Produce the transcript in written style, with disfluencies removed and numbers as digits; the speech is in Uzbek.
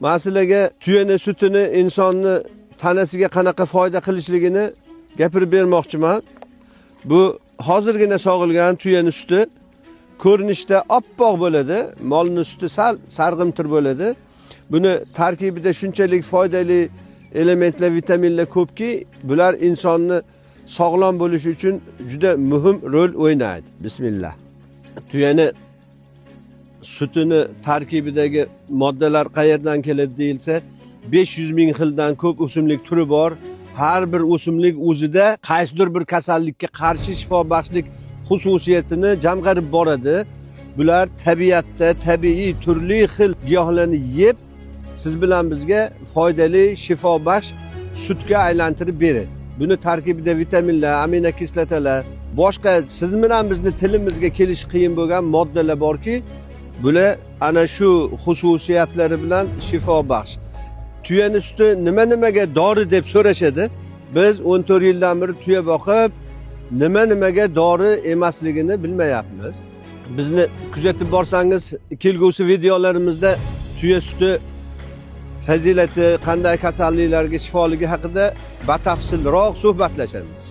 Masalaga tuyani sutini insonni tanasiga qanaqa foyda qilishligini gapirib bermoqchiman. Bu hozirgina sog'ilgan tuyani suti ko'rinishda oppoq bo'ladi. Molning suti sal sarg'imtir bo'ladi. Buni tarkibida shunchalik foydali elementlar, vitaminlar ko'pki, bular insonni sog'lom bo'lishi uchun juda muhim rol o'ynaydi. Bismillah. Tuyani sutini tarkibidagi moddalar qayerdan keladi deyilsa, 500 ming xildan ko'p o'simlik turi bor. Har bir o'simlik o'zida qaysidir bir kasallikka qarshi shifobaxshlik xususiyatini jamg'arib boradi. Bular tabiatda tabiiy turli xil giyohlarni yeb, siz bilan bizga foydali shifobaxsh sutga aylantirib beradi. Buni tarkibida vitaminlar, aminokislotalar, boshqa siz bilan bizni tilimizga kelish qiyin bo'lgan moddalar borki, bular ana shu xususiyatlari bilan shifobaxsh. Tuyani suti nima-nimaga dori deb so'rashadi. Biz 14 yildan beri tuya boqib, nima-nimaga dori emasligini bilmayapmiz. Bizni kuzatib borsangiz, kelgusi videolarimizda tuya suti fazilati, qanday kasalliklarga shifoligi haqida batafsilroq suhbatlashamiz.